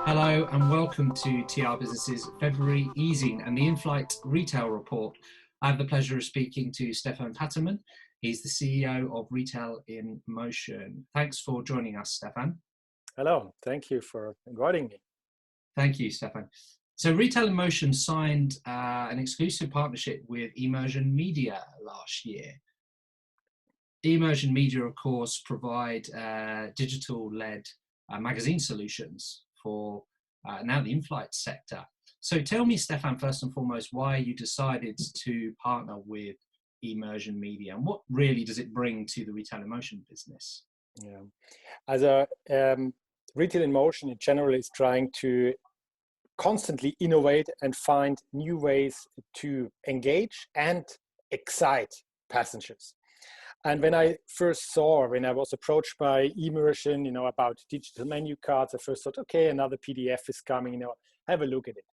Hello and welcome to TRBusiness's February Easing and the In-Flight Retail Report. I have the pleasure of speaking to Stefan Patermann. He's the CEO of Retail inMotion. Thanks for joining us, Stefan. Hello, thank you for inviting me. Thank you, Stefan. So Retail inMotion signed an exclusive partnership with inMotion Media last year. inMotion Media, of course, provide digital-led magazine solutions for now the in-flight sector. So tell me, Stefan, first and foremost, why you decided to partner with inMotion Media and what really does it bring to the Retail inMotion business? Yeah, as a Retail inMotion in general is trying to constantly innovate and find new ways to engage and excite passengers. And when I was approached by inMotion, about digital menu cards, I first thought, okay, another PDF is coming, have a look at it.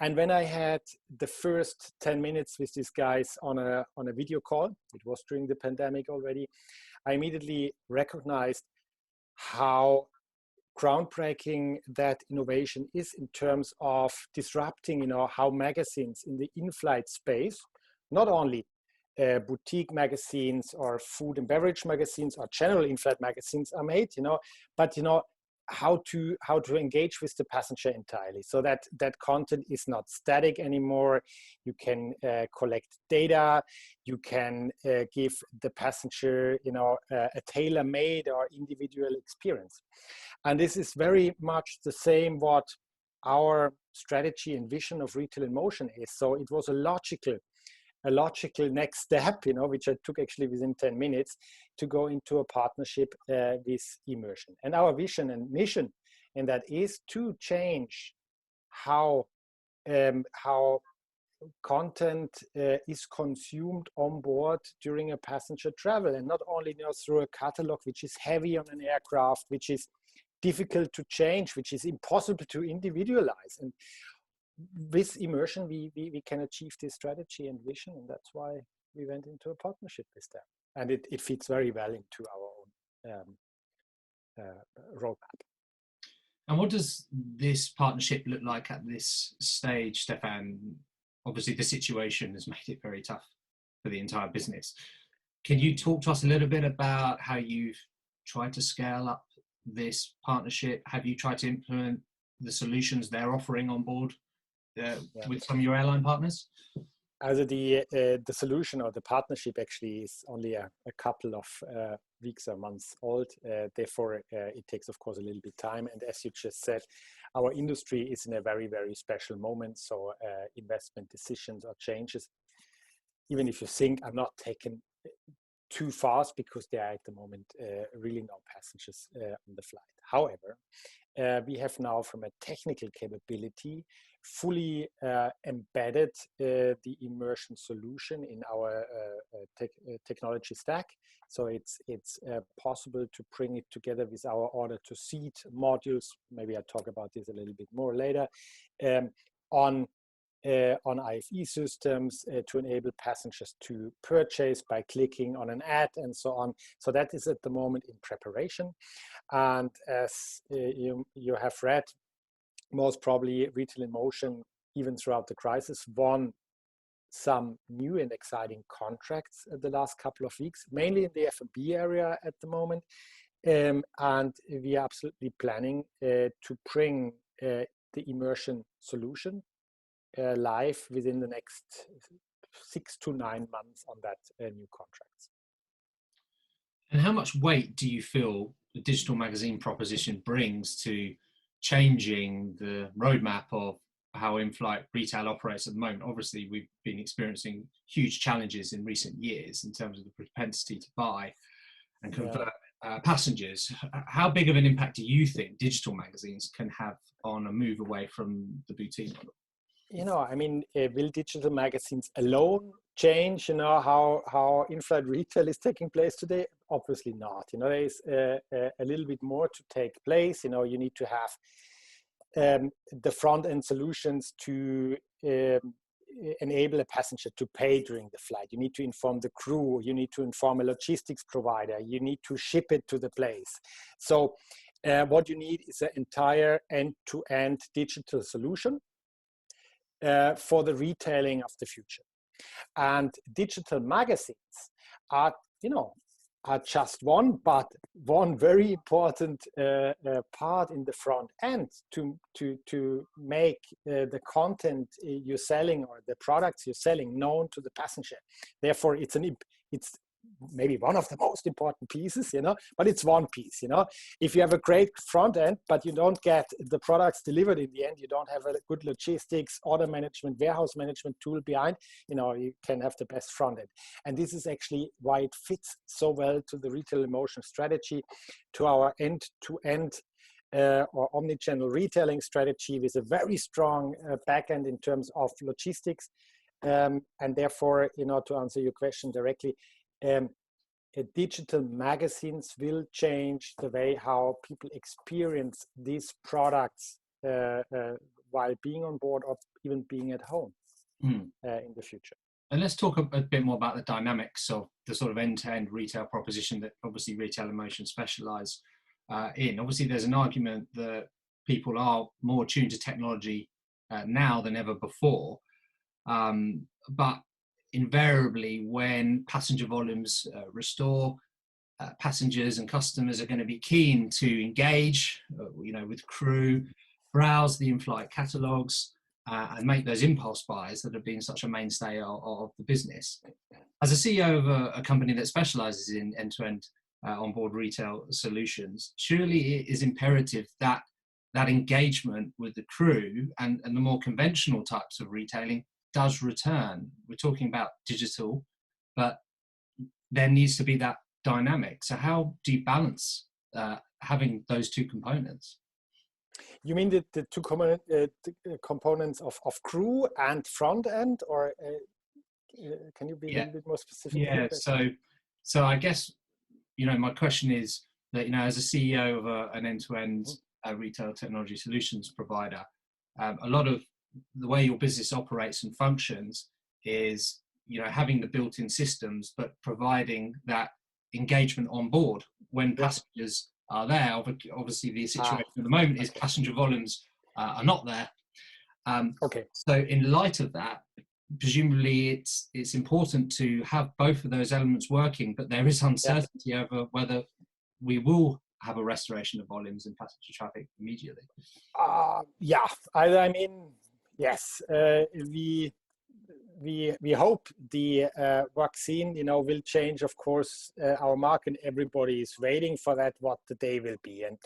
And when I had the first 10 minutes with these guys on a video call, it was during the pandemic already, I immediately recognized how groundbreaking that innovation is in terms of disrupting, how magazines in the in-flight space, not only boutique magazines or food and beverage magazines or general in-flight magazines are made, but how to engage with the passenger entirely, so that content is not static anymore. You can collect data, you can give the passenger a tailor-made or individual experience. And this is very much the same what our strategy and vision of Retail inMotion is. So it was a logical next step, which I took actually within 10 minutes to go into a partnership with inMotion. And our vision and mission in that is to change how content is consumed on board during a passenger travel, and not only through a catalog which is heavy on an aircraft, which is difficult to change, which is impossible to individualize. And with inMotion, we can achieve this strategy and vision, and that's why we went into a partnership with them. And it fits very well into our own roadmap. And what does this partnership look like at this stage, Stefan? Obviously, the situation has made it very tough for the entire business. Can you talk to us a little bit about how you've tried to scale up this partnership? Have you tried to implement the solutions they're offering on board with some of your airline partners? As the solution or the partnership actually is only a couple of weeks or months old. Therefore, it takes, of course, a little bit time. And as you just said, our industry is in a very, very special moment. So investment decisions or changes, even if you think, are not taken too fast because there are at the moment really no passengers on the flight. However, we have now, from a technical capability, fully embedded the inMotion solution in our technology stack. So it's possible to bring it together with our order-to-seat modules. Maybe I'll talk about this a little bit more later. On IFE systems to enable passengers to purchase by clicking on an ad and so on. So that is at the moment in preparation. And as you have read, most probably Retail inMotion, even throughout the crisis, won some new and exciting contracts the last couple of weeks, mainly in the F&B area at the moment. And we are absolutely planning to bring the inMotion solution live within the next 6 to 9 months on that new contracts. And how much weight do you feel the digital magazine proposition brings to changing the roadmap of how in-flight retail operates at the moment? Obviously, we've been experiencing huge challenges in recent years in terms of the propensity to buy and convert passengers. How big of an impact do you think digital magazines can have on a move away from the boutique model? Will digital magazines alone change, how in-flight retail is taking place today? Obviously not. There is a little bit more to take place. You need to have the front-end solutions to enable a passenger to pay during the flight. You need to inform the crew. You need to inform a logistics provider. You need to ship it to the place. So what you need is an entire end-to-end digital solution for the retailing of the future. And digital magazines are, are just one, but one very important part in the front end to make the content you're selling or the products you're selling known to the passenger. Therefore, it's maybe one of the most important pieces, but it's one piece, If you have a great front end, but you don't get the products delivered in the end, you don't have a good logistics, order management, warehouse management tool behind, you can have the best front end. And this is actually why it fits so well to the Retail inMotion strategy, to our end-to-end or omni-channel retailing strategy with a very strong back end in terms of logistics. And therefore, to answer your question directly, digital magazines will change the way how people experience these products while being on board or even being at home in the future. And let's talk a bit more about the dynamics of the sort of end-to-end retail proposition that obviously Retail inMotion specialise in. Obviously, there's an argument that people are more tuned to technology now than ever before, but invariably, when passenger volumes restore, passengers and customers are going to be keen to engage, with crew, browse the in-flight catalogues, and make those impulse buys that have been such a mainstay of the business. As a CEO of a company that specialises in end-to-end onboard retail solutions, surely it is imperative that engagement with the crew and the more conventional types of retailing does return. We're talking about digital, but there needs to be that dynamic. So how do you balance having those two components? You mean the two components of crew and front end, or can you be a little bit more specific? Yeah, so I guess, my question is that, as a CEO of an end-to-end retail technology solutions provider, a lot of the way your business operates and functions is, having the built-in systems, but providing that engagement on board when passengers are there. Obviously, the situation at the moment is passenger volumes are not there. So in light of that, presumably it's important to have both of those elements working, but there is uncertainty over whether we will have a restoration of volumes and passenger traffic immediately. I mean, yes, we hope the vaccine, will change, of course, our market. Everybody is waiting for that, what the day will be. And,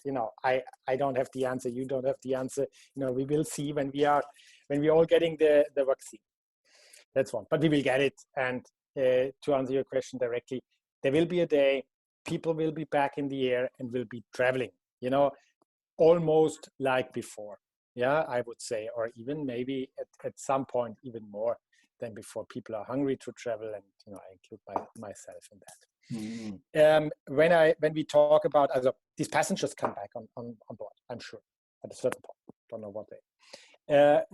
I don't have the answer. You don't have the answer. We will see when we're all getting the vaccine. That's one. But we will get it. And to answer your question directly, there will be a day people will be back in the air and will be traveling, almost like before. Yeah, I would say, or even maybe at some point even more than before. People are hungry to travel, and I include myself in that. When we talk about these passengers come back on board, I'm sure at a certain point. Don't know what day,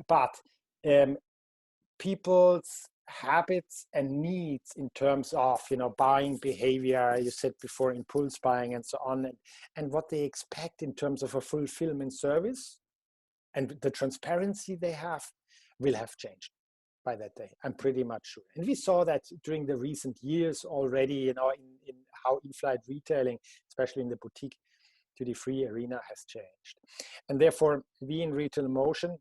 but people's habits and needs in terms of buying behavior, you said before, impulse buying and so on, and what they expect in terms of a fulfillment service and the transparency they will have changed by that day. I'm pretty much sure. And we saw that during the recent years already, in how in-flight retailing, especially in the boutique duty-free arena, has changed. And therefore, we in Retail inMotion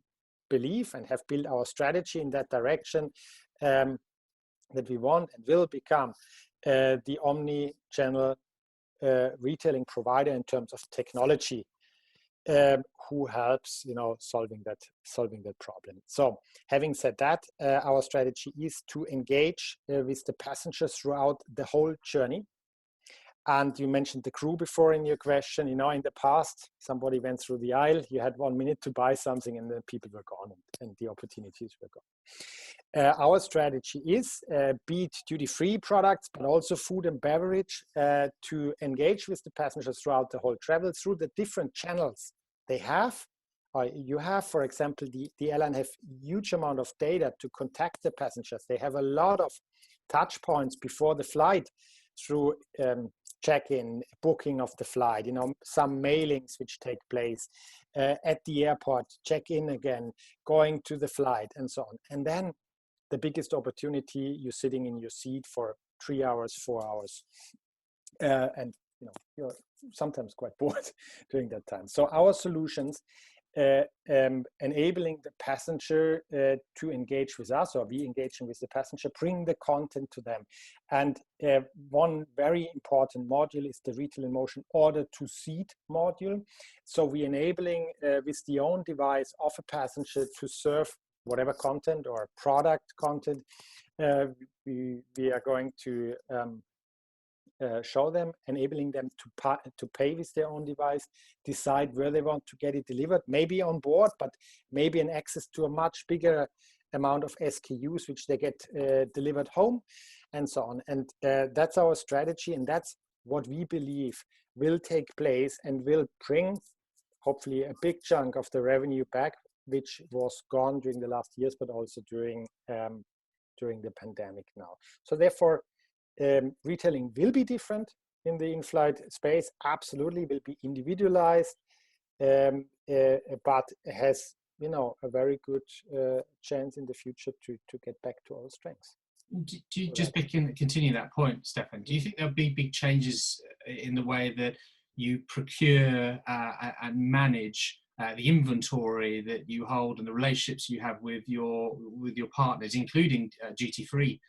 believe and have built our strategy in that direction, that we want and will become the omni-channel retailing provider in terms of technology, who helps solving that problem. So having said that, our strategy is to engage with the passengers throughout the whole journey. And you mentioned the crew before in your question. In the past, somebody went through the aisle, you had 1 minute to buy something, and then people were gone and the opportunities were gone. Our strategy is, be it duty-free products, but also food and beverage, to engage with the passengers throughout the whole travel through the different channels they have you have, for example, the airline have huge amount of data to contact the passengers. They have a lot of touch points before the flight through check-in, booking of the flight, some mailings which take place at the airport, check-in again, going to the flight and so on. And then the biggest opportunity, you're sitting in your seat for 3 hours, 4 hours, and you're sometimes quite bored during that time. So our solutions enabling the passenger to engage with us, or we engaging with the passenger, bring the content to them. And one very important module is the Retail inMotion order to seat module. So we're enabling with the own device of a passenger to serve whatever content or product content we are going to show them, enabling them to pay with their own device, decide where they want to get it delivered, maybe on board, but maybe an access to a much bigger amount of SKUs which they get delivered home, and so on. And that's our strategy, and that's what we believe will take place and will bring hopefully a big chunk of the revenue back, which was gone during the last years, but also during the pandemic now. So therefore, retailing will be different in the in-flight space. Absolutely, will be individualized, but has a very good chance in the future to get back to our strengths. Do you just continue that point, Stefan? Do you think there'll be big changes in the way that you procure and manage the inventory that you hold and the relationships you have with your partners, including duty-free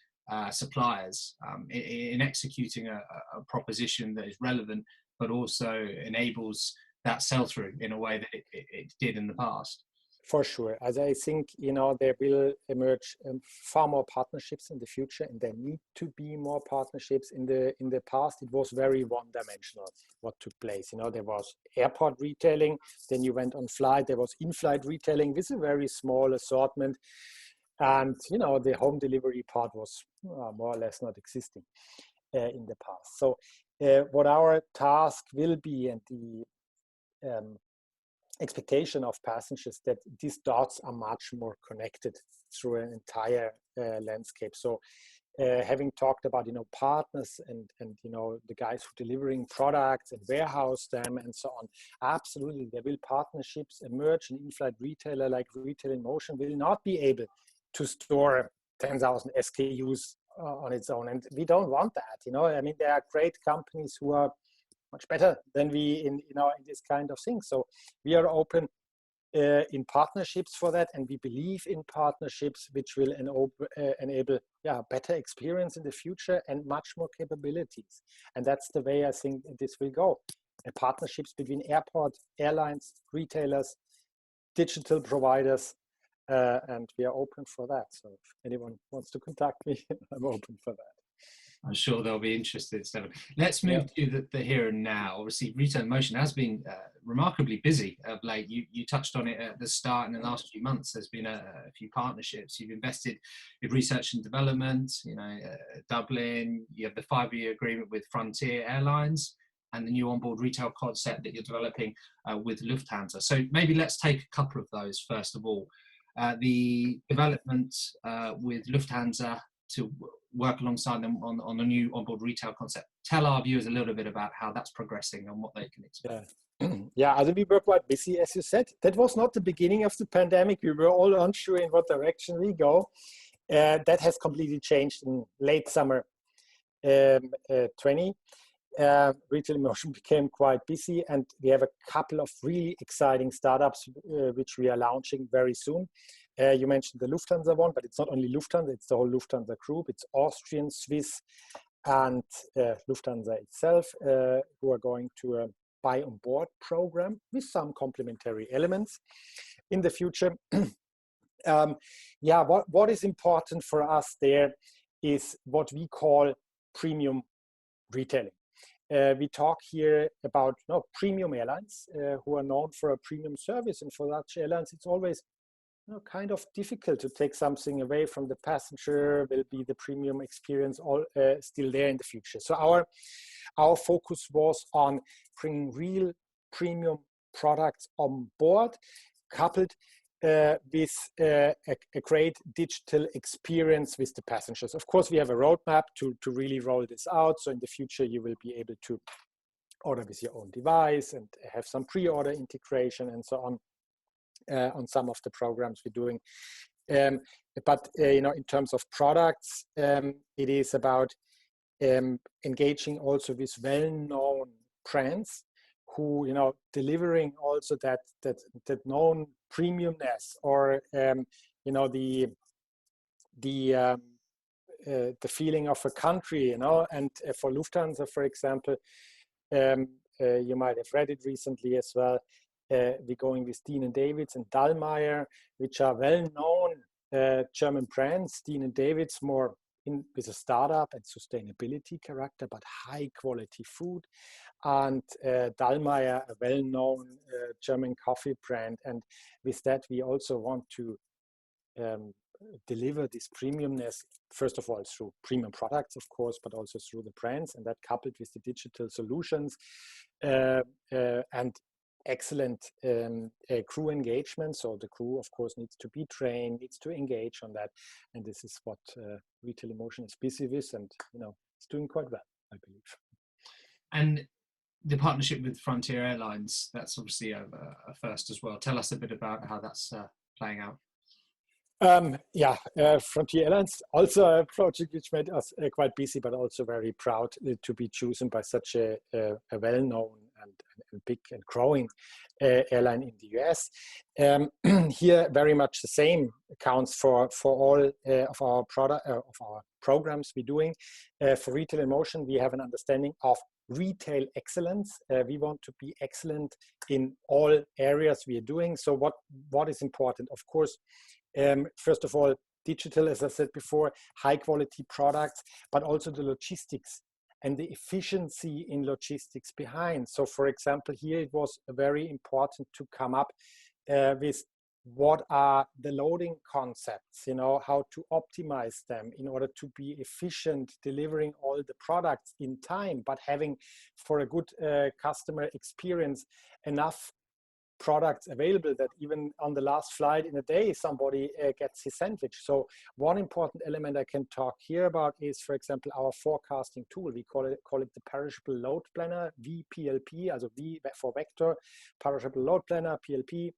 suppliers, in executing a proposition that is relevant, but also enables that sell-through in a way that it did in the past? For sure. As I think, there will emerge far more partnerships in the future, and there need to be more partnerships. In the past, it was very one-dimensional what took place. There was airport retailing, then you went on flight, there was in-flight retailing with a very small assortment. And, the home delivery part was more or less not existing in the past. So what our task will be, and the expectation of passengers, that these dots are much more connected through an entire landscape. So having talked about, partners and the guys who are delivering products and warehouse them and so on, absolutely, there will partnerships emerge. An in-flight retailer like Retail inMotion will not be able to store 10,000 SKUs on its own. And we don't want that, I mean, there are great companies who are much better than we in this kind of thing. So we are open in partnerships for that, and we believe in partnerships which will enable better experience in the future and much more capabilities. And that's the way I think this will go. Partnerships between airport, airlines, retailers, digital providers, and we are open for that. So if anyone wants to contact me, I'm open for that. I'm sure they'll be interested, Stefan. Let's move to the here and now. Obviously, Retail inMotion has been remarkably busy of late. You touched on it at the start. In the last few months, there's been a few partnerships. You've invested in research and development, Dublin. You have the 5-year agreement with Frontier Airlines, and the new onboard retail concept that you're developing with Lufthansa. So maybe let's take a couple of those first of all. The development with Lufthansa to work alongside them on a new onboard retail concept. Tell our viewers a little bit about how that's progressing and what they can expect. Yeah, as we were quite busy, as you said. That was not the beginning of the pandemic. We were all unsure in what direction we go. That has completely changed in late summer 20. Retail inMotion became quite busy, and we have a couple of really exciting startups which we are launching very soon. You mentioned the Lufthansa one, but it's not only Lufthansa, it's the whole Lufthansa group. It's Austrian, Swiss, and Lufthansa itself who are going to a buy on board program with some complementary elements in the future. What is important for us there is what we call premium retailing. We talk here about premium airlines who are known for a premium service, and for such airlines, it's always kind of difficult to take something away from the passenger. Will be the premium experience all still there in the future? So our focus was on bringing real premium products on board, coupled with a great digital experience with the passengers. Of course, we have a roadmap to really roll this out. So in the future, you will be able to order with your own device and have some pre-order integration and so on some of the programs we're doing. But in terms of products, it is about engaging also with well-known brands who delivering also that known premiumness, or the feeling of a country, and for Lufthansa, for example, you might have read it recently as well. We're going with Dean & Davids and Dallmayr, which are well-known German brands. Dean & Davids more with a startup and sustainability character, but high quality food. And Dallmayr, a well-known German coffee brand. And with that, we also want to deliver this premiumness, first of all, through premium products, of course, but also through the brands, and that coupled with the digital solutions and excellent crew engagement. So the crew, of course, needs to be trained, needs to engage on that. And this is what Retail inMotion is busy with, and it's doing quite well, I believe. And the partnership with Frontier Airlines, that's obviously a first as well. Tell us a bit about how that's playing out. Frontier Airlines, also a project which made us quite busy, but also very proud to be chosen by such a well-known and big and growing airline in the US. Here, very much the same counts for all of our programs we're doing. For Retail inMotion, we have an understanding of retail excellence. We want to be excellent in all areas we are doing. So what is important? Of course, first of all, digital, as I said before, high quality products, but also the logistics and the efficiency in logistics behind. So for example, here it was very important to come up with what are the loading concepts, how to optimize them in order to be efficient, delivering all the products in time, but having, for a good customer experience, enough products available that even on the last flight in a day, somebody gets his sandwich. So one important element I can talk here about is, for example, our forecasting tool. We call it the Perishable Load Planner, VPLP, also V for vector, Perishable Load Planner, PLP,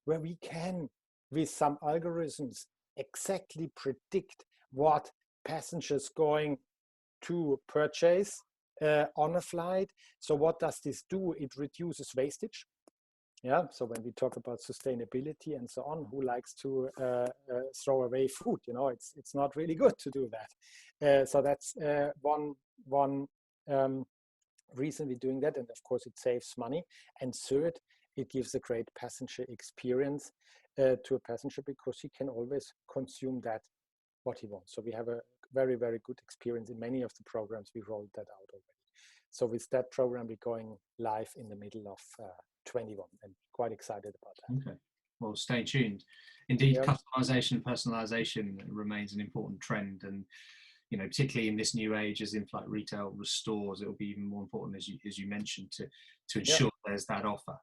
where we can, with some algorithms, exactly predict what passengers going to purchase on a flight. So what does this do? It reduces wastage. Yeah, so when we talk about sustainability and so on, who likes to throw away food? It's not really good to do that. So that's one reason we're doing that, and of course it saves money. And third, it gives a great passenger experience to a passenger, because he can always consume that what he wants. So we have a very, very good experience in many of the programs. We rolled that out already. So with that program, we're going live in the middle of 21, and quite excited about that. Okay, well, stay tuned. Indeed, customization and personalization remains an important trend, and particularly in this new age, as in-flight retail restores, it will be even more important, as you mentioned, to ensure there's that offer.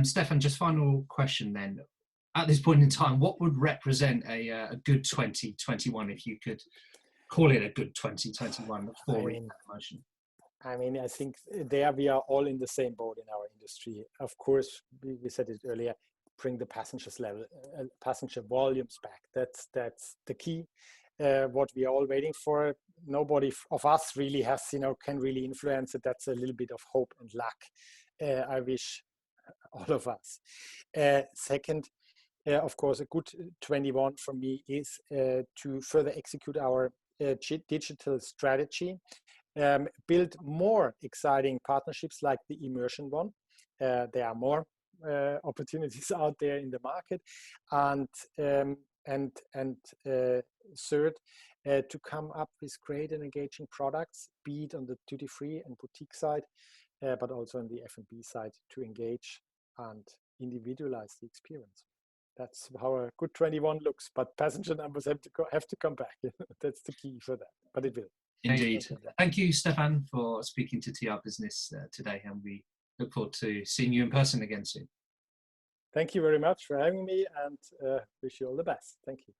Stefan, just final question then. At this point in time, what would represent a good 2021, if you could call it a good 2021 for Retail inMotion? I think there we are all in the same boat in our industry. Of course, we said it earlier, bring the passenger volumes back. That's the key. What we are all waiting for. Nobody of us really has, can really influence it. That's a little bit of hope and luck. I wish all of us. Second, of course, a good 21 for me is to further execute our digital strategy. Build more exciting partnerships like the immersion one. There are more opportunities out there in the market, and third, to come up with great and engaging products, be it on the duty-free and boutique side, but also on the F&B side, to engage and individualize the experience. That's how a good 21 looks, but passenger numbers have to come back. That's the key for that, but it will. Indeed. Thank you, Stefan, for speaking to TRBusiness today, and we look forward to seeing you in person again soon. Thank you very much for having me, and wish you all the best. Thank you.